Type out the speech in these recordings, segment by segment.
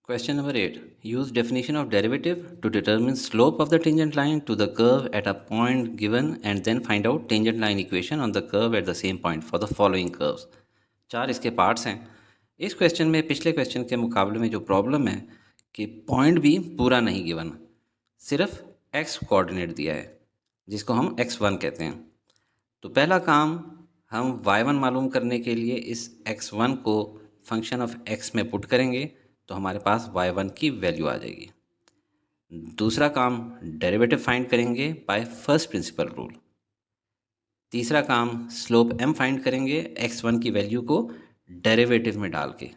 Question number 8. Use definition of derivative to determine slope of the tangent line to the curve at a point given and then find out tangent line equation on the curve at the same point for the following curves. चार इसके parts हैं। इस question में पिछले question के मुकाबले में जो प्रॉब्लम है कि पॉइंट भी पूरा नहीं गिवन, सिर्फ x कोऑर्डिनेट दिया है जिसको हम x1 कहते हैं। तो पहला काम हम y1 मालूम करने के लिए इस x1 को फंक्शन ऑफ x में पुट करेंगे तो हमारे पास y1 की वैल्यू आ जाएगी। दूसरा काम डेरिवेटिव फाइंड करेंगे बाय फर्स्ट प्रिंसिपल रूल। तीसरा काम स्लोप m फाइंड करेंगे x1 की वैल्यू को डेरिवेटिव में डाल के।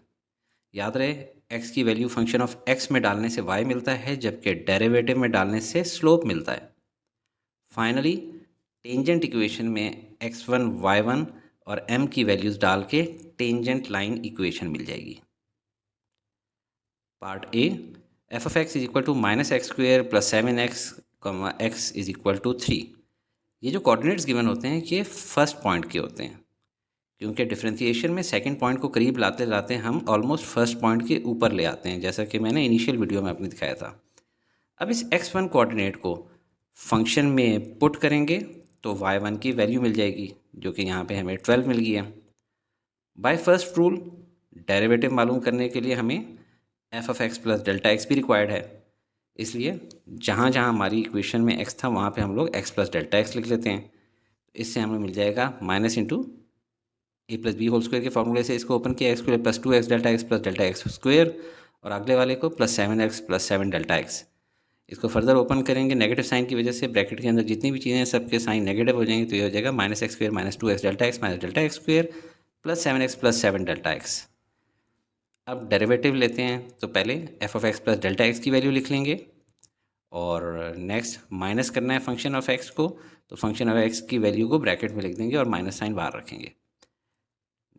याद रहे x की वैल्यू फंक्शन ऑफ x में डालने से y मिलता है, जबकि डेरिवेटिव में डालने से स्लोप मिलता है। फाइनली टेंजेंट इक्वेशन में x1 y1 और m की वैल्यूज़ डाल के टेंजेंट लाइन इक्वेशन मिल जाएगी। Part A, f of x is equal to minus x square plus 7x x is equal to 3। ये जो कोऑर्डिनेट्स गिवन होते हैं ये फर्स्ट पॉइंट के होते हैं, क्योंकि डिफरेंशिएशन में सेकंड पॉइंट को करीब लाते लाते हम ऑलमोस्ट फर्स्ट पॉइंट के ऊपर ले आते हैं, जैसा कि मैंने इनिशियल वीडियो में अपने दिखाया था। अब इस x1 कोऑर्डिनेट को फंक्शन में पुट करेंगे तो y1 की वैल्यू मिल जाएगी, जो कि यहाँ पे हमें 12 मिल गई है। बाय फर्स्ट रूल डेरिवेटिव मालूम करने के लिए हमें F of x plus delta x भी रिक्वायर्ड है, इसलिए जहाँ जहाँ हमारी इक्वेशन में x था वहाँ पे हम लोग x प्लस डेल्टा एक्स लिख लेते हैं। इससे हमें मिल जाएगा माइनस इंटू ए प्लस बी होल स्क्वायर के फॉर्मूले से इसको ओपन किया, x square plus 2x delta x plus delta x square, और अगले वाले को plus 7x plus 7 delta x. इसको फर्दर ओपन करेंगे, नेगेटिव साइन की वजह से ब्रैकेट के अंदर जितनी भी चीज़ें हैं सबके साइन नेगेटिव हो जाएंगे, तो ये हो जाएगा minus x square minus 2x delta x square plus 7x plus 7 delta x. अब डेरिवेटिव लेते हैं तो पहले F of x plus delta x की वैल्यू लिख लेंगे और नेक्स्ट माइनस करना है फंक्शन ऑफ एक्स को, तो फंक्शन ऑफ एक्स की वैल्यू को ब्रैकेट में लिख देंगे और माइनस साइन बाहर रखेंगे।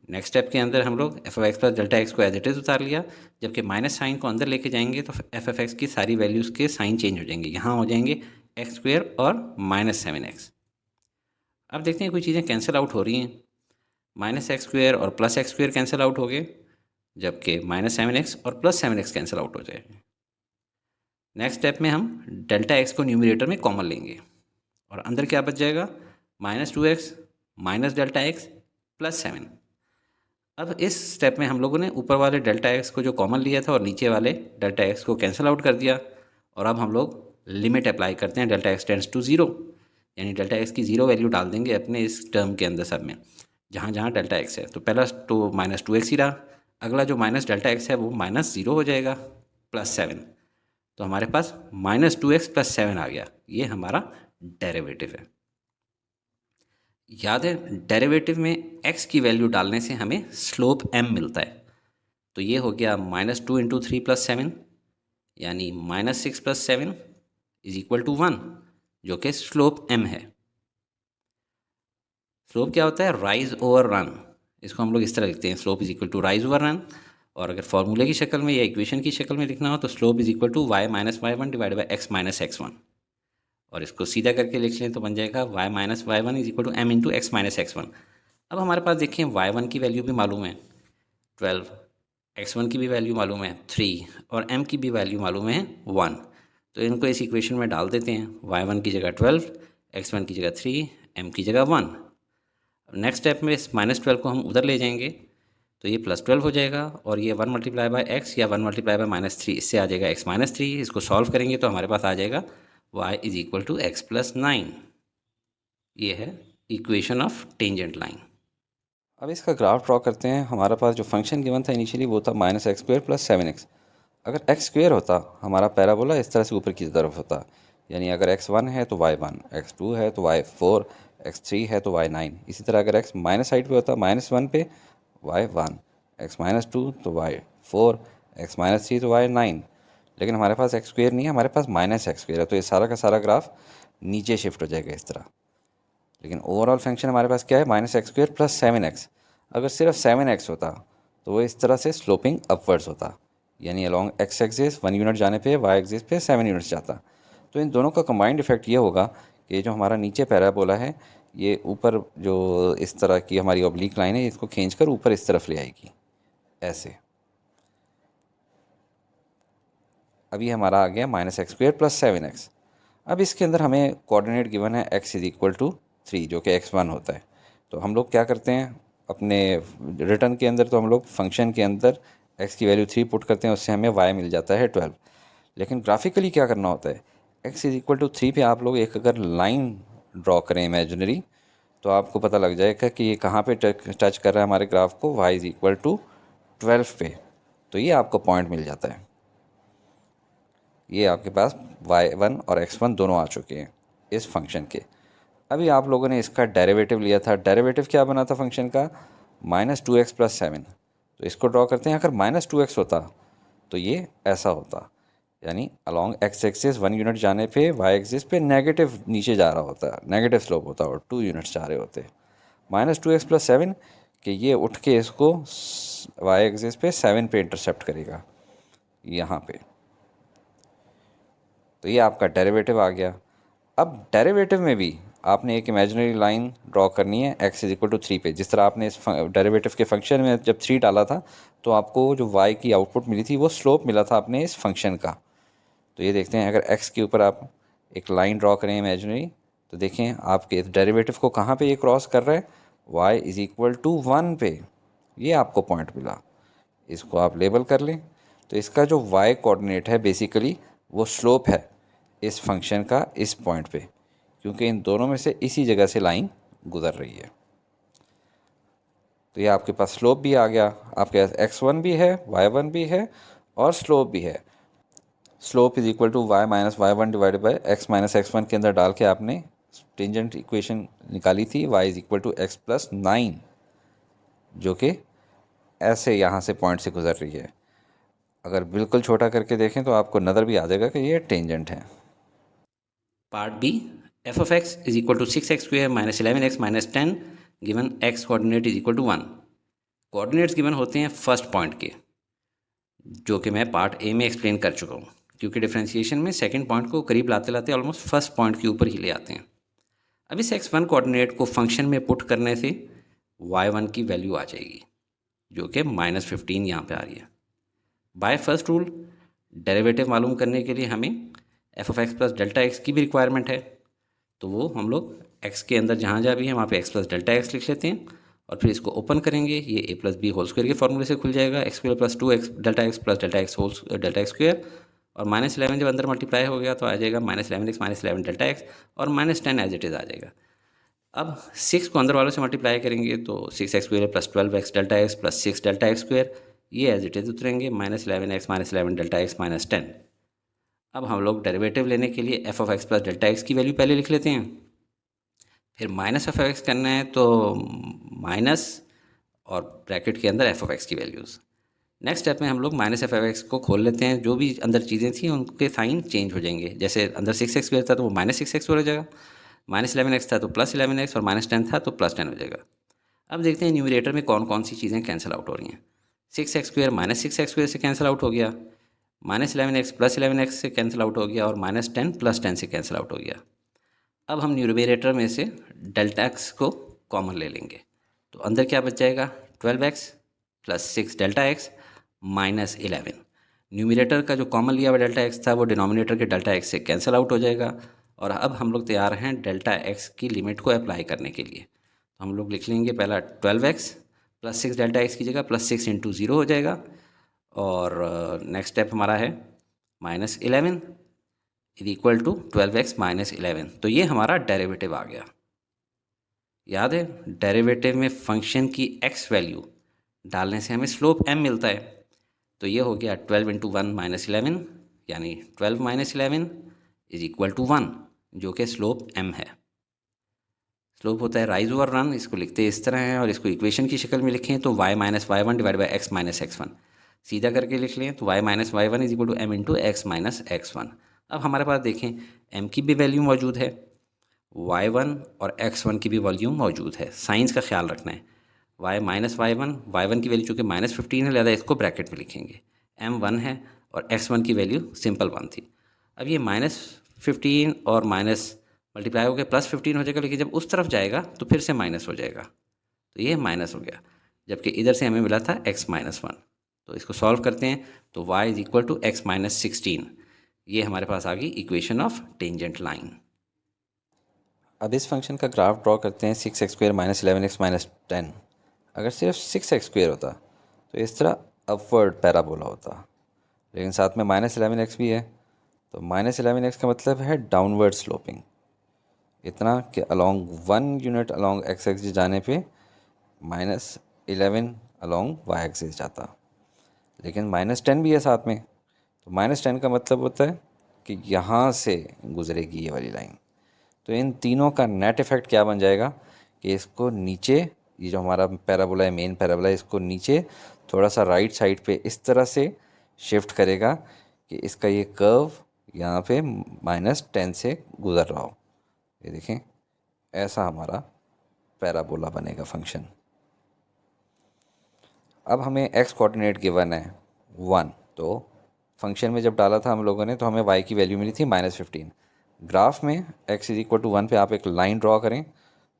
नेक्स्ट स्टेप के अंदर हम लोग F of x plus delta x को एज इट इज़ उतार लिया, जबकि माइनस साइन को अंदर लेके जाएंगे तो एफ ऑफ एक्स की सारी वैल्यूज़ के साइन चेंज हो जाएंगे, यहाँ हो जाएंगे एक्स स्क्वायर और माइनस 7x। अब देखते हैं कोई चीज़ें कैंसिल आउट हो रही हैं, माइनस एक्स स्क्वायर और plus x square cancel out हो गए, जबकि माइनस 7x और प्लस 7x कैंसिल आउट हो जाएगा। नेक्स्ट स्टेप में हम डेल्टा एक्स को न्यूमरेटर में कॉमन लेंगे और अंदर क्या बच जाएगा, minus 2x minus delta x plus 7। अब इस स्टेप में हम लोगों ने ऊपर वाले डेल्टा एक्स को जो कॉमन लिया था और नीचे वाले डेल्टा एक्स को कैंसिल आउट कर दिया, और अब हम लोग लिमिट अप्लाई करते हैं डेल्टा एक्स टेंड्स टू 0, यानी डेल्टा एक्स की 0 वैल्यू डाल देंगे अपने इस टर्म के अंदर सब में जहाँ जहाँ डेल्टा एक्स है। तो पहला तो माइनस 2x ही रहा, अगला जो माइनस डेल्टा एक्स है वो माइनस 0 हो जाएगा प्लस 7, तो हमारे पास माइनस 2x प्लस 7 आ गया, ये हमारा डेरिवेटिव है। याद है डेरिवेटिव में x की वैल्यू डालने से हमें स्लोप m मिलता है, तो ये हो गया माइनस 2 इंटू 3 प्लस 7, यानी minus 6 plus 7 is equal to 1, जो कि स्लोप m है। स्लोप क्या होता है, राइज ओवर रन, इसको हम लोग इस तरह लिखते हैं, slope is equal to rise over run. और अगर फॉर्मूले की शक्ल में या इक्वेशन की शक्ल में लिखना हो तो slope is equal to y minus y1 divide by x minus x1, और इसको सीधा करके लिख लें तो बन जाएगा y minus y1 is equal to m into x minus x1। अब हमारे पास देखिए y1 की वैल्यू भी मालूम है 12, x1 की भी वैल्यू मालूम है 3 और m की भी वैल्यू मालूम है 1, तो इनको इस इक्वेशन में डाल देते हैं, y1 की जगह 12, x1 की जगह 3, m की जगह 1। नेक्स्ट स्टेप में इस माइनस 12 को हम उधर ले जाएंगे तो ये प्लस 12 हो जाएगा, और ये 1 मल्टीप्लाई बाय एक्स या 1 मल्टीप्लाई बाय माइनस 3, इससे आ जाएगा x माइनस 3। इसको सॉल्व करेंगे तो हमारे पास आ जाएगा y is equal to x plus 9। ये है इक्वेशन ऑफ टेंजेंट लाइन। अब इसका ग्राफ ड्रॉ करते हैं। हमारा पास जो फंक्शन गिवन था इनिशियली वो था minus x square plus 7x। अगर एक्स स्क्वायर होता हमारा पैराबोला इस तरह से ऊपर की तरफ होता, यानी अगर x1 है तो y1, x2 है तो y4, x3 है तो y9। इसी तरह अगर x माइनस साइड पे होता -1 पे y1, x माइनस 2 तो y4, x माइनस 3 तो y9। लेकिन हमारे पास एक्स स्क्वायर नहीं है, हमारे पास माइनस एक्स स्क्वायर है, तो ये सारा का सारा ग्राफ नीचे शिफ्ट हो जाएगा इस तरह। लेकिन ओवरऑल फंक्शन हमारे पास क्या है, minus x square plus 7x। अगर सिर्फ 7x होता तो वो इस तरह से स्लोपिंग अपवर्ड्स होता, यानी अलॉन्ग एक्स एक्सिस 1 यूनिट जाने पे y एक्सिस पे 7 यूनिट्स जाता। तो इन दोनों का कंबाइंड इफेक्ट ये होगा कि जो हमारा नीचे पैराबोला है ये ऊपर जो इस तरह की हमारी ऑब्लिक लाइन है इसको खींचकर ऊपर इस तरफ ले आएगी ऐसे। अभी हमारा आ गया -x² + 7x। अब इसके अंदर हमें कोऑर्डिनेट गिवन है x = 3 जो कि x1 होता है। तो हम लोग क्या करते हैं अपने रिटर्न के अंदर, तो हम लोग फंक्शन के अंदर x की वैल्यू 3 पुट करते हैं, उससे हमें y मिल जाता है 12। लेकिन ग्राफिकली क्या करना होता है, x = 3 पे आप लोग एक अगर लाइन ड्रॉ करें इमेजिनरी, तो आपको पता लग जाएगा कि ये कहाँ पे टच कर रहा है हमारे ग्राफ को, y = 12 पे। तो ये आपको पॉइंट मिल जाता है। ये आपके पास y1 और x1 दोनों आ चुके हैं इस फंक्शन के। अभी आप लोगों ने इसका डेरिवेटिव लिया था। डेरिवेटिव क्या बना था फंक्शन का, -2x + 7। तो इसको ड्रॉ करते हैं। अगर -2x होता तो ये ऐसा होता, यानी अलॉन्ग x एक्सिस 1 यूनिट जाने पे y एक्सिस पे नेगेटिव नीचे जा रहा होता, नेगेटिव स्लोप होता और 2 यूनिट्स जा रहे होते। -2x + 7 कि ये उठ के इसको y एक्सिस पे 7 पे इंटरसेप्ट करेगा यहाँ पे। तो ये आपका डेरिवेटिव आ गया। अब डेरिवेटिव में भी आपने एक इमेजिनरी लाइन ड्रॉ करनी है x = 3 पे। जिस तरह आपने इस डेरिवेटिव के फंक्शन में जब 3 डाला था, तो आपको जो y की आउटपुट मिली थी वो स्लोप मिला था अपने इस फंक्शन का। तो ये देखते हैं, अगर x के ऊपर आप एक लाइन ड्रॉ करें इमेजिनरी, तो देखें आपके इस डेरिवेटिव को कहाँ पे ये क्रॉस कर रहा है, y = 1 पे। ये आपको पॉइंट मिला, इसको आप लेबल कर लें। तो इसका जो y कोऑर्डिनेट है बेसिकली वो स्लोप है इस फंक्शन का इस पॉइंट पे, क्योंकि इन दोनों में से इसी जगह से लाइन गुजर रही है। तो ये आपके पास स्लोप भी आ गया, आपके पास x1 भी है, y1 भी है और स्लोप भी है। Slope = y - y1 / x - x1 के अंदर डाल के आपने टेंजेंट इक्वेशन निकाली थी, y = x + 9, जो कि ऐसे यहाँ से पॉइंट से गुजर रही है। अगर बिल्कुल छोटा करके देखें तो आपको नज़र भी आ जाएगा कि ये टेंजेंट है। Part B, f(x) = 6x² - 11x - 10 given x coordinate = 1। Coordinates given होते हैं फर्स्ट पॉइंट के, जो कि मैं पार्ट ए में एक्सप्लेन कर चुका हूँ, क्योंकि डिफरेंशिएशन में सेकंड पॉइंट को करीब लाते लाते ऑलमोस्ट फर्स्ट पॉइंट के ऊपर ही ले आते हैं। अब इस x1 कोऑर्डिनेट को फंक्शन में पुट करने से y1 की वैल्यू आ जाएगी, जो कि -15 यहाँ पे आ रही है। बाय फर्स्ट रूल डेरिवेटिव मालूम करने के लिए हमें f(x) + Δx की भी रिक्वायरमेंट है। तो वो हम लोग x के अंदर जहाँ जहाँ भी है वहाँ पे x + Δx लिख लेते हैं और फिर इसको ओपन करेंगे, ये a + b² के फॉर्मूले से खुल जाएगा। x² + 2x Δx + Δx² और -11 जब अंदर मल्टीप्लाई हो गया तो आ जाएगा -11x - 11 Δx और -10 एज इट इज़ आ जाएगा। अब 6 को अंदर वालों से मल्टीप्लाई करेंगे तो 6x² + 12x Δx + 6 Δx², ये एज इट इज़ उतरेंगे -11x - 11 Δx - 10। अब हम लोग डेरिवेटिव लेने के लिए f(x) + Δx की वैल्यू पहले लिख लेते हैं, फिर -f(x) करना है तो माइनस और ब्रैकेट के अंदर f(x) की वैल्यूज़। नेक्स्ट स्टेप में हम लोग -f(x) को खोल लेते हैं, जो भी अंदर चीज़ें थी उनके साइन चेंज हो जाएंगे। जैसे अंदर 6x² था तो वो -6x हो जाएगा, -11x था तो +11x और -10 था तो +10 हो जाएगा। अब देखते हैं न्यूमरेटर में कौन कौन सी चीज़ें कैंसिल आउट हो रही हैं। 6x² -6x² से कैंसिल आउट हो गया, -11x +11x से कैंसिल आउट हो गया और -10 +10 से कैंसिल आउट हो गया। अब हम न्यूमरेटर में से Δx को कॉमन ले लेंगे, तो अंदर क्या बच जाएगा, 12x + 6 Δx - 11। न्यूमरेटर का जो कॉमन लिया हुआ Δx था वो डिनोमिनेटर के Δx से कैंसिल आउट हो जाएगा। और अब हम लोग तैयार हैं Δx की लिमिट को अप्लाई करने के लिए। तो हम लोग लिख लेंगे पहला 12x + 6 Δx की जगह +6 × 0 हो जाएगा और नेक्स्ट स्टेप हमारा है -11 = 12x - 11। तो ये हमारा डेरिवेटिव आ गया। याद है डेरिवेटिव में फंक्शन की x वैल्यू डालने से हमें स्लोप m मिलता है। तो ये हो गया 12 × 1 - 11, यानी 12 - 11 = 1, जो कि स्लोप m है। स्लोप होता है राइज ओवर रन, इसको लिखते इस तरह हैं और इसको इक्वेशन की शक्ल में लिखें तो y - y1 / x - x1 सीधा करके लिख लें तो y - y1 = m × x - x1। अब हमारे पास देखें m की भी वैल्यू मौजूद है, y1 और x1 की भी वैल्यू मौजूद है। साइंस का ख्याल रखना है। y - y1 की वैल्यू चूँकि -15 है, लिहाजा इसको ब्रैकेट में लिखेंगे। m 1 है और x1 की वैल्यू सिंपल 1 थी। अब ये -15 और माइनस मल्टीप्लाई हो गया +15 हो जाएगा, लेकिन जब उस तरफ जाएगा तो फिर से माइनस हो जाएगा, तो ये माइनस हो गया, जबकि इधर से हमें मिला था x - 1। तो इसको सॉल्व करते हैं तो y = x - 16। ये हमारे पास आ गई इक्वेशन ऑफ टेंजेंट लाइन। अब इस फंक्शन का ग्राफ ड्रॉ करते हैं 6x² माइनस 11x माइनस 10। अगर सिर्फ 6x² होता तो इस तरह अपवर्ड पैराबोला होता, लेकिन साथ में माइनस 11x भी है, तो माइनस 11x का मतलब है डाउनवर्ड स्लोपिंग, इतना कि along 1 unit along x axis जाने पे माइनस 11 अलॉन्ग वाई एक्सिस जाता। लेकिन माइनस 10 भी है साथ में, तो माइनस 10 का मतलब होता है कि यहाँ से गुजरेगी ये वाली लाइन। तो इन तीनों का नेट इफ़ेक्ट क्या बन जाएगा कि इसको नीचे, ये जो हमारा पैराबोला है, मेन पैराबोला है, इसको नीचे थोड़ा सा राइट साइड पे इस तरह से शिफ्ट करेगा कि इसका ये कर्व यहाँ पे -10 से गुज़र रहा हो। ये देखें, ऐसा हमारा पैराबोला बनेगा फंक्शन। अब हमें एक्स कोऑर्डिनेट गिवन है 1, तो फंक्शन में जब डाला था हम लोगों ने तो हमें y की वैल्यू मिली थी -15। ग्राफ में x = 1 पे आप एक लाइन ड्रॉ करें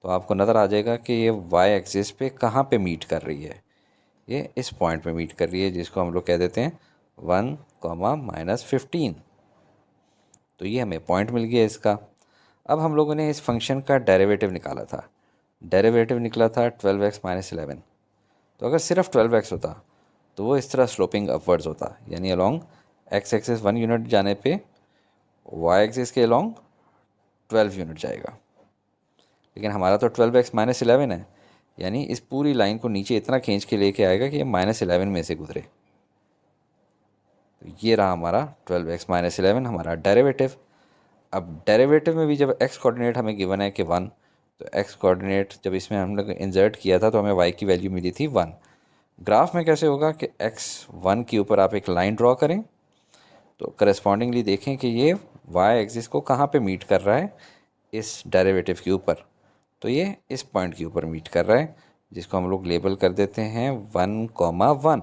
तो आपको नज़र आ जाएगा कि ये y एक्सिस पे कहाँ पे मीट कर रही है। ये इस पॉइंट पे मीट कर रही है, जिसको हम लोग कह देते हैं 1, -15। तो ये हमें पॉइंट मिल गया इसका। अब हम लोगों ने इस फंक्शन का डेरिवेटिव निकाला था। डेरिवेटिव निकला था 12x - 11। तो अगर सिर्फ 12x होता तो वो इस तरह स्लोपिंग अपवर्ड्स होता, यानी अलॉन्ग x एक्सिस 1 यूनिट जाने पे y एक्सिस के अलॉन्ग 12 यूनिट जाएगा। लेकिन हमारा तो 12x - 11 है, यानी इस पूरी लाइन को नीचे इतना खींच के लेके आएगा कि ये -11 में से गुजरे। तो ये रहा हमारा 12x - 11 हमारा डेरिवेटिव। अब डेरिवेटिव में भी जब x कोऑर्डिनेट हमें गिवन है कि 1, तो x कोऑर्डिनेट जब इसमें हम लोग इंसर्ट किया था तो हमें y की वैल्यू मिली थी 1। ग्राफ में कैसे होगा कि x1 के ऊपर आप एक लाइन ड्रॉ करें तो करस्पॉन्डिंगली देखें कि ये y एक्सिस को कहाँ पे मीट कर रहा है, इस डेरिवेटिव के ऊपर। तो ये इस पॉइंट के ऊपर मीट कर रहा है, जिसको हम लोग लेबल कर देते हैं 1,1।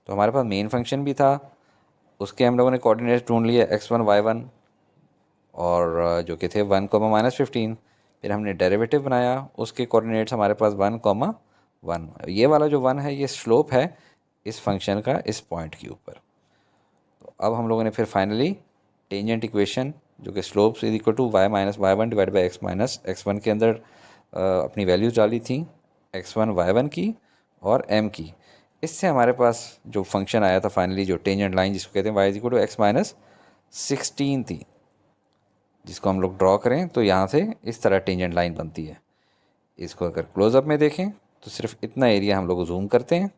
तो हमारे पास मेन फंक्शन भी था, उसके हम लोगों ने कोऑर्डिनेट ढूंढ लिए x1 y1 और जो कि थे 1, -15। फिर हमने डेरिवेटिव बनाया, उसके कोऑर्डिनेट्स हमारे पास 1,1। ये वाला जो 1 है ये स्लोप है इस फंक्शन का इस पॉइंट के ऊपर। तो अब हम लोगों ने फिर फाइनली टेंजेंट इक्वेशन जो कि slope = y - y1 / x - x1 के अंदर अपनी वैल्यूज़ डाली थी, x1 y1 की और m की। इससे हमारे पास जो फंक्शन आया था फाइनली, जो टेंजेंट लाइन जिसको कहते हैं y = x - 16 थी, जिसको हम लोग ड्रॉ करें तो यहाँ से इस तरह टेंजेंट लाइन बनती है। इसको अगर क्लोज़अप में देखें तो सिर्फ इतना एरिया हम लोग जूम करते हैं,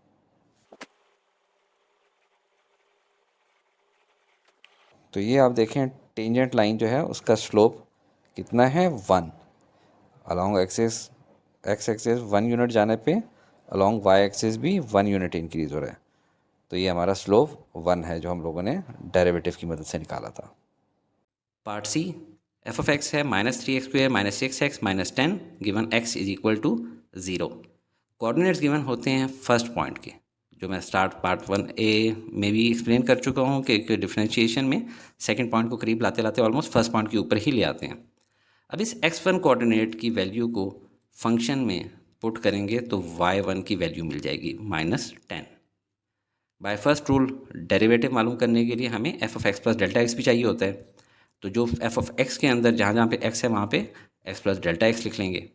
तो ये आप देखें टेंजेंट लाइन जो है उसका स्लोप कितना है 1। Along axis x axis 1 unit जाने पे अलॉन्ग y एक्सिस भी 1 यूनिट इंक्रीज़ हो रहा है। तो ये हमारा स्लोप 1 है जो हम लोगों ने डेरिवेटिव की मदद से निकाला था। पार्ट सी, f(x) है -3x² - 6x - 10 given x = 0। Coordinates given होते हैं फर्स्ट पॉइंट के, जो मैं स्टार्ट पार्ट 1A में भी एक्सप्लेन कर चुका हूँ कि डिफरेंशिएशन में सेकंड पॉइंट को करीब लाते लाते ऑलमोस्ट फर्स्ट पॉइंट के ऊपर ही ले आते हैं। अब इस x1 कोऑर्डिनेट की वैल्यू को फंक्शन में पुट करेंगे तो y1 की वैल्यू मिल जाएगी -10। बाय फर्स्ट रूल डेरिवेटिव मालूम करने के लिए हमें f(x) + Δx भी चाहिए होता है। तो जो f(x) के अंदर जहाँ जहाँ पे x है वहाँ पे x + Δx लिख लेंगे।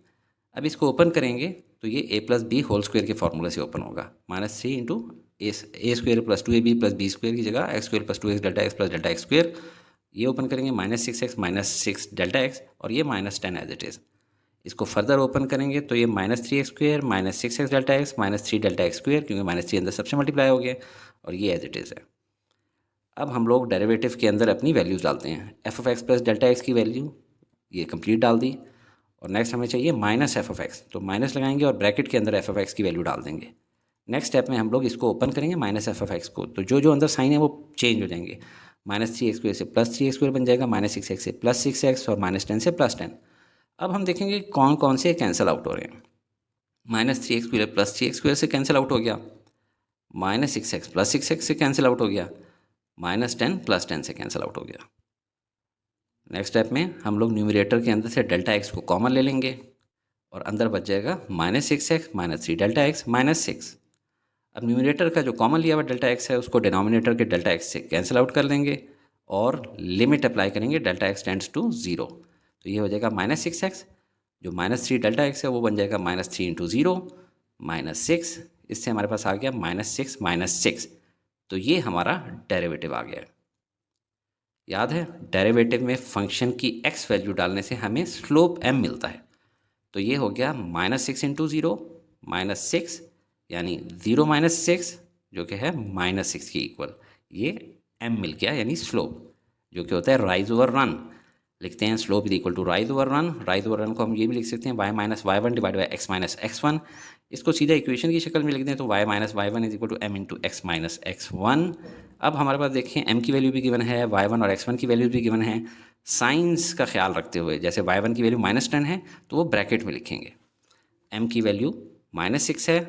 अब इसको ओपन करेंगे तो ये a + b² के फार्मूला से ओपन होगा। -3 × a² + 2ab + b² की जगह x² + 2x Δx + Δx²। ये ओपन करेंगे -6x - 6 Δx और ये -10 एज इट इज़। इसको फर्दर ओपन करेंगे तो ये -3x² - 6x Δx -3 Δx², क्योंकि -3 अंदर सबसे मल्टीप्लाई हो गया और ये एज इट इज़ है। अब हम लोग डेरिवेटिव के अंदर अपनी वैल्यूज़ डालते हैं। f(x) + Δx की वैल्यू ये कंप्लीट डाल दी और नेक्स्ट हमें चाहिए -f(x), तो माइनस लगाएंगे और ब्रैकेट के अंदर f(x) की वैल्यू डाल देंगे। नेक्स्ट स्टेप में हम लोग इसको ओपन करेंगे -f(x) को, तो जो जो अंदर साइन है वो चेंज हो जाएंगे। -3x² से +3x² बन जाएगा, -6x से +6x और -10 से +10। अब हम देखेंगे कौन कौन से कैंसिल आउट हो रहे हैं। -3x² +3x² से कैंसिल आउट हो गया, -6x +6x से कैंसिल आउट हो गया, -10 +10 से कैंसिल आउट हो गया। नेक्स्ट स्टेप में हम लोग न्यूमरेटर के अंदर से Δx को कॉमन ले लेंगे और अंदर बच जाएगा -6x -3 Δx -6। अब न्यूमरेटर का जो कॉमन लिया हुआ Δx है उसको डिनोमिनेटर के Δx से कैंसिल आउट कर लेंगे और लिमिट अप्लाई करेंगे डेल्टा एक्स टेंड्स टू 0, तो ये हो जाएगा -6x, जो -3 डेल्टा एक्स है वो बन जाएगा -3 इंटू 0 -6, इससे हमारे पास आ गया -6 -6, तो ये हमारा डेरिवेटिव आ गया। याद है डेरिवेटिव में फंक्शन की x वैल्यू डालने से हमें स्लोप m मिलता है, तो ये हो गया -6 इंटू 0 -6, यानी 0 -6 जो कि है -6 के इक्वल, ये m मिल गया, यानी स्लोप जो कि होता है राइज ओवर रन। लिखते हैं slope is equal to rise over run. Rise over run को हम ये भी लिख सकते हैं y minus y one divide by x minus x one. इसको सीधा इक्वेशन की शक्ल में लिख दें तो y minus y one is equal to m into x minus x one. अब हमारे पास देखिए m की वैल्यू भी गिवन है, y1 और x1 की वैल्यू भी गिवन है। साइंस का ख्याल रखते हुए जैसे y1 की वैल्यू -10 है तो वो ब्रैकेट में लिखेंगे, m की वैल्यू -6 है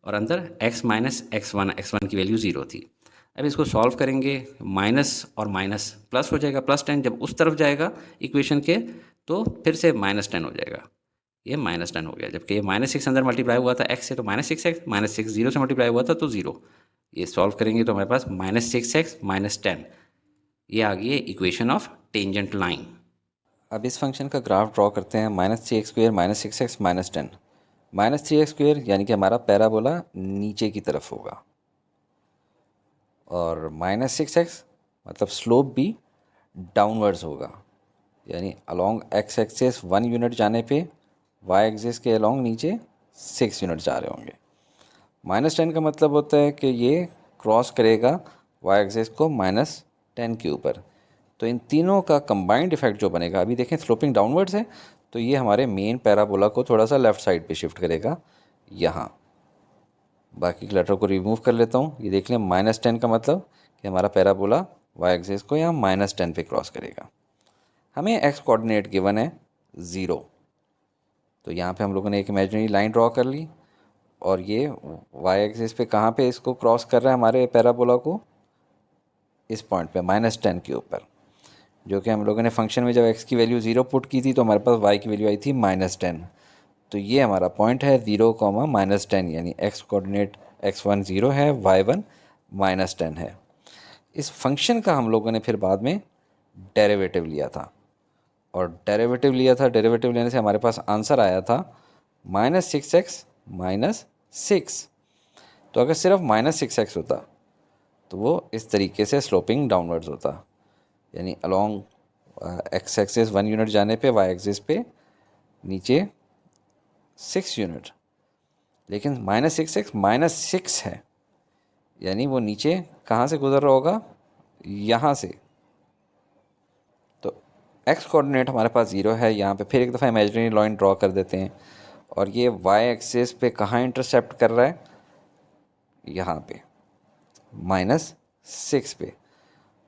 और अंदर x माइनस x1 की वैल्यू 0 थी। अब इसको सॉल्व करेंगे, माइनस और माइनस प्लस हो जाएगा, +10 जब उस तरफ जाएगा इक्वेशन के तो फिर से -10 हो जाएगा, ये -10 हो गया, जबकि ये -6 अंदर मल्टीप्लाई हुआ था x से तो -6x, -6 0 से मल्टीप्लाई हुआ था तो 0। ये सॉल्व करेंगे तो हमारे पास -6x -10, ये आ गई है इक्वेशन ऑफ टेंजेंट लाइन। अब इस फंक्शन का ग्राफ ड्रॉ करते हैं। -3x² -6x -10। -3x² यानी कि हमारा पैराबोला नीचे की तरफ होगा, और -6x मतलब स्लोप भी डाउनवर्ड्स होगा, यानी अलोंग x एक्सिस 1 यूनिट जाने पे y एक्सिस के अलोंग नीचे 6 यूनिट जा रहे होंगे। -10 का मतलब होता है कि ये क्रॉस करेगा y एक्सिस को -10 के ऊपर। तो इन तीनों का कंबाइंड इफेक्ट जो बनेगा, अभी देखें स्लोपिंग डाउनवर्ड्स है तो ये हमारे मेन पैराबोला को थोड़ा सा लेफ़्ट साइड पे शिफ्ट करेगा यहाँ। बाकी के लेटर को रिमूव कर लेता हूँ। ये देख लें -10 का मतलब कि हमारा पैराबोला y एक्सिस को यहाँ -10 पे क्रॉस करेगा। हमें x कोऑर्डिनेट गिवन है 0, तो यहाँ पे हम लोगों ने एक इमेजिनरी लाइन ड्रॉ कर ली और ये y एक्सिस पे कहाँ पे इसको क्रॉस कर रहा है हमारे पैराबोला को, इस पॉइंट पे -10 के ऊपर, जो कि हम लोगों ने फंक्शन में जब x की वैल्यू 0 पुट की थी तो हमारे पास y की वैल्यू आई थी -10। तो ये हमारा पॉइंट है 0, -10, यानी x कोऑर्डिनेट x1 0 है, y1 -10 है। इस फंक्शन का हम लोगों ने फिर बाद में डेरिवेटिव लिया था, और डेरिवेटिव लेने से हमारे पास आंसर आया था -6x -6। तो अगर सिर्फ -6x होता तो वो इस तरीके से स्लोपिंग डाउनवर्ड्स होता, यानी अलोंग x एक्सिस 1 यूनिट जाने पे y एक्सिस पे नीचे 6 यूनिट। लेकिन -6x -6 है, यानी वो नीचे कहाँ से गुजर रहा होगा, यहाँ से। तो x कोऑर्डिनेट हमारे पास 0 है यहाँ पे। फिर एक दफ़ा इमेजिनरी लाइन ड्रॉ कर देते हैं, और ये y एक्सिस पे कहाँ इंटरसेप्ट कर रहा है, यहाँ पे -6 पे।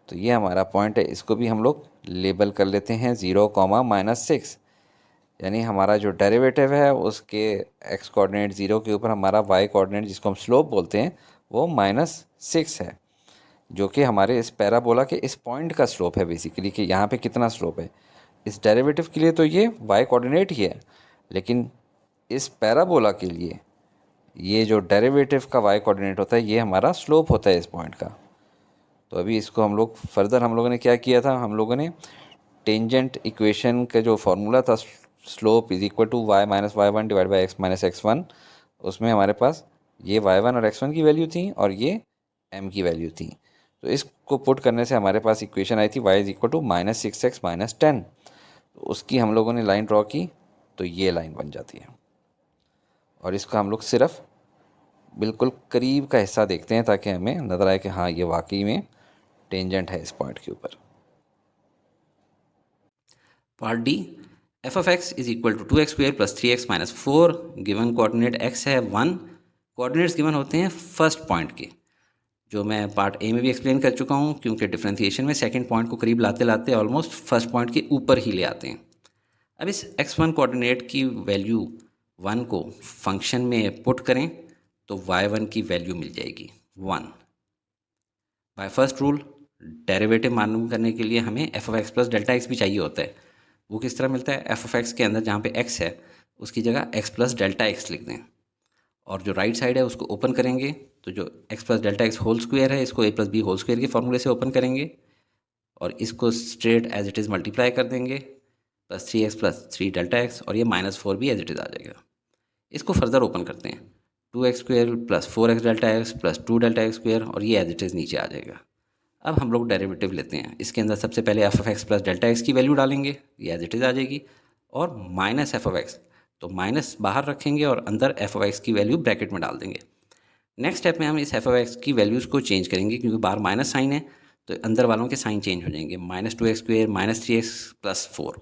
तो ये हमारा पॉइंट है, इसको भी हम लोग लेबल कर लेते हैं 0, -6, यानी हमारा जो डेरिवेटिव है उसके x कोऑर्डिनेट 0 के ऊपर हमारा y कोऑर्डिनेट जिसको हम स्लोप बोलते हैं वो -6 है, जो कि हमारे इस पैराबोला के इस पॉइंट का स्लोप है बेसिकली, कि यहाँ पे कितना स्लोप है। इस डेरिवेटिव के लिए तो ये y कोऑर्डिनेट ही है, लेकिन इस पैराबोला के लिए ये जो डेरिवेटिव का y कोऑर्डिनेट होता है ये हमारा स्लोप होता है इस पॉइंट का। तो अभी इसको हम लोग फर्दर हम लोगों ने क्या किया था, हम लोगों ने टेंजेंट इक्वेशन का जो फार्मूला था slope is equal to y minus y one divide by x minus x one, उसमें हमारे पास ये y1 और x1 की वैल्यू थी और ये m की वैल्यू थी। तो इसको पुट करने से हमारे पास इक्वेशन आई थी y is equal to -6x -10। तो उसकी हम लोगों ने लाइन ड्रॉ की तो ये लाइन बन जाती है, और इसका हम लोग सिर्फ बिल्कुल करीब का हिस्सा देखते हैं ताकि हमें नज़र आए कि हाँ ये वाकई में टेंजेंट है इस पॉइंट के ऊपर। Part D, f of x is equal to 2x² plus 3x minus 4, given coordinate x है 1। कोऑर्डिनेट्स गिवन होते हैं फर्स्ट पॉइंट के, जो मैं पार्ट ए में भी एक्सप्लेन कर चुका हूँ, क्योंकि डिफरेंशिएशन में सेकंड पॉइंट को करीब लाते लाते ऑलमोस्ट फर्स्ट पॉइंट के ऊपर ही ले आते हैं। अब इस x1 कोऑर्डिनेट की वैल्यू 1 को फंक्शन में पुट करें तो y1 की वैल्यू मिल जाएगी 1। बाय फर्स्ट रूल डेरिवेटिव मालूम करने के लिए हमें F of x plus delta x भी चाहिए होता है। वो किस तरह मिलता है, एफ ऑफ एक्स के अंदर जहाँ पे x है उसकी जगह x प्लस डेल्टा एक्स लिख दें, और जो राइट साइड है उसको ओपन करेंगे तो जो x plus delta x whole square है इसको a plus b whole square के फॉर्मूले से ओपन करेंगे। और इसको straight as it is multiply कर देंगे, plus 3x plus 3 delta x, और ये -4 भी एज इट इज़ आ जाएगा। इसको फर्दर ओपन करते हैं, 2x square plus 4x delta x plus 2 delta x square, और ये एज इट इज़ नीचे आ जाएगा। अब हम लोग डेरिवेटिव लेते हैं। इसके अंदर सबसे पहले F of x plus delta x की वैल्यू डालेंगे, ये एज इट इज़ आ जाएगी, और माइनस एफ ऑफ एक्स, तो माइनस बाहर रखेंगे और अंदर एफ ऑफ एक्स की वैल्यू ब्रैकेट में डाल देंगे। नेक्स्ट स्टेप में हम इस एफ ऑफ एक्स की वैल्यूज़ को चेंज करेंगे, क्योंकि बाहर माइनस साइन है तो अंदर वालों के साइन चेंज हो जाएंगे, -2x स्क्वेयर -3x प्लस 4।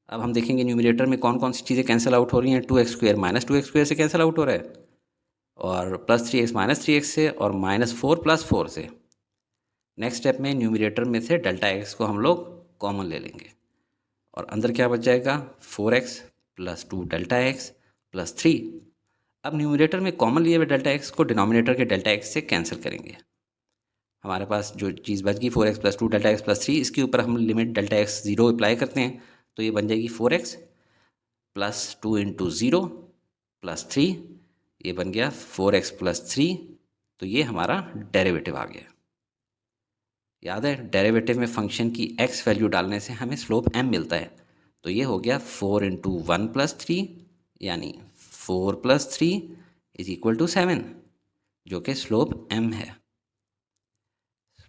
अब हम देखेंगे न्यूमरेटर में कौन कौन सी चीज़ें कैंसिल आउट हो रही हैं। 2x स्क्वेयर -2x स्क्वेयर से कैंसिल आउट हो रहा है, और +3x -3x से, और -4 + 4 से। नेक्स्ट स्टेप में न्यूमरेटर में से डेल्टा एक्स को हम लोग कॉमन ले लेंगे, और अंदर क्या बच जाएगा, 4x plus 2 delta x plus 3। अब न्यूमरेटर में कॉमन लिए हुए डेल्टा एक्स को डिनोमिनेटर के डेल्टा एक्स से कैंसिल करेंगे। हमारे पास जो चीज़ बच गई 4x plus 2 delta x plus 3, इसके ऊपर हम लिमिट डेल्टा एक्स 0 अप्लाई करते हैं, तो ये बन जाएगी 4x प्लस 2 इंटू 0 प्लस 3, ये बन गया 4x प्लस 3। तो ये हमारा डेरिवेटिव आ गया। याद है, डेरिवेटिव में फंक्शन की x वैल्यू डालने से हमें स्लोप m मिलता है, तो ये हो गया 4 इंटू 1 प्लस 3, यानी 4 प्लस 3 इज इक्वल टू 7, जो कि स्लोप m है।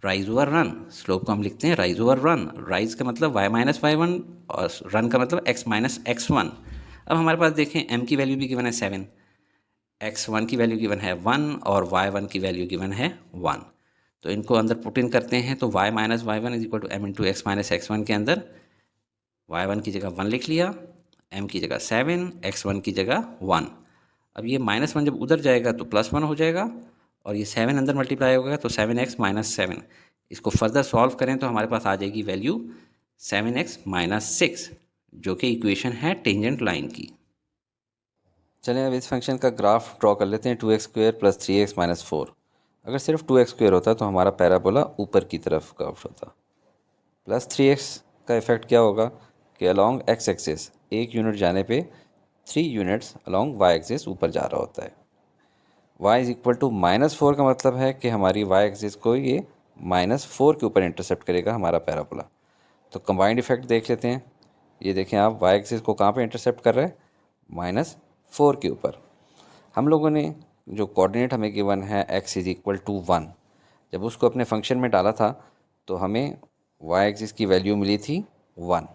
राइज ओवर रन, स्लोप को हम लिखते हैं राइज ओवर रन। राइज का मतलब y माइनस y1 और रन का मतलब x माइनस x1। अब हमारे पास देखें m की वैल्यू भी गिवन है 7, x1 की वैल्यू गिवन है 1 और y1 की वैल्यू गिवन है 1। तो इनको अंदर पुट इन करते हैं, तो y minus y1 is equal to m into x minus x1 के अंदर y1 की जगह 1 लिख लिया, m की जगह 7, x1 की जगह 1। अब ये -1 जब उधर जाएगा तो +1 हो जाएगा, और ये 7 अंदर मल्टीप्लाई होगा तो 7x माइनस 7। इसको फर्दर सॉल्व करें तो हमारे पास आ जाएगी वैल्यू 7x माइनस 6, जो कि इक्वेशन है टेंजेंट लाइन की। चलिए अब इस फंक्शन का ग्राफ ड्रॉ कर लेते हैं। 2x square plus 3x minus 4। अगर सिर्फ 2x स्क्वेयर होता तो हमारा पैराबोला ऊपर की तरफ कर्व होता। प्लस 3x का इफेक्ट क्या होगा कि अलॉन्ग x एक्सिस 1 यूनिट जाने पे 3 यूनिट्स अलॉन्ग y एक्सिस ऊपर जा रहा होता है। y इज इक्वल टू -4 का मतलब है कि हमारी y एक्सिस को ये -4 के ऊपर इंटरसेप्ट करेगा हमारा पैराबोला। तो कंबाइंड इफेक्ट देख लेते हैं। ये देखें आप, y एक्सिस को कहाँ पे इंटरसेप्ट कर रहा है, -4 के ऊपर। हम लोगों ने जो कोऑर्डिनेट हमें गिवन है x इज इक्वल टू 1, जब उसको अपने फंक्शन में डाला था तो हमें y एक्सिस की वैल्यू मिली थी 1,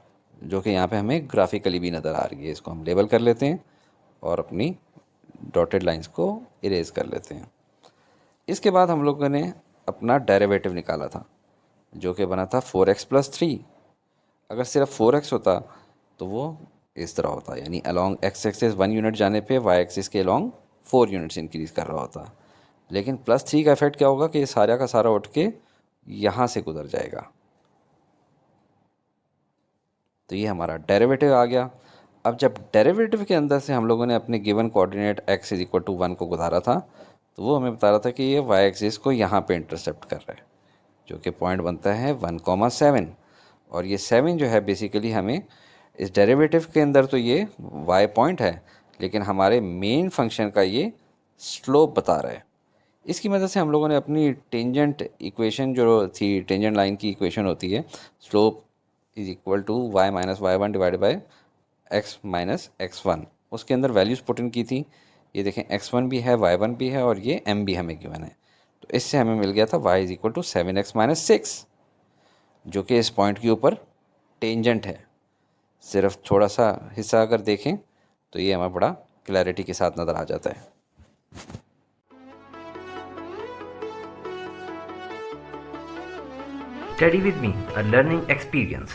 जो कि यहाँ पे हमें ग्राफिकली भी नज़र आ रही है। इसको हम लेबल कर लेते हैं और अपनी डॉटेड लाइंस को इरेज कर लेते हैं। इसके बाद हम लोगों ने अपना डेरिवेटिव निकाला था, जो कि बना था 4x प्लस 3। अगर सिर्फ 4x होता तो वो इस तरह होता, यानी अलॉन्ग x एक्सिस 1 यूनिट जाने पे y एक्सिस के अलॉन्ग 4 यूनिट्स इंक्रीज कर रहा होता। लेकिन +3 का इफेक्ट क्या होगा कि ये सारा का सारा उठ के यहाँ से गुजर जाएगा। तो ये हमारा डेरिवेटिव आ गया। अब जब डेरिवेटिव के अंदर से हम लोगों ने अपने given coordinate x is equal to 1 को गुजारा था, तो वो हमें बता रहा था कि ये y एक्सिस को यहाँ पे इंटरसेप्ट कर रहा है, जो कि पॉइंट बनता है 1,7। और ये 7 जो है बेसिकली हमें इस डेरिवेटिव के अंदर तो ये y पॉइंट है, लेकिन हमारे मेन फंक्शन का ये स्लोप बता रहा है। इसकी मदद से हम लोगों ने अपनी टेंजेंट इक्वेशन जो थी, टेंजेंट लाइन की इक्वेशन होती है slope is equal to y minus y1 divide by x minus x1, उसके अंदर वैल्यूज़ पुट इन की थी। ये देखें x1 भी है, y1 भी है, और ये m भी हमें गिवन है। तो इससे हमें मिल गया था y is equal to 7x minus 6, जो कि इस पॉइंट के ऊपर टेंजेंट है। सिर्फ थोड़ा सा हिस्सा अगर देखें तो ये हमें बड़ा क्लैरिटी के साथ नज़र आ जाता है। Study with me, a learning experience.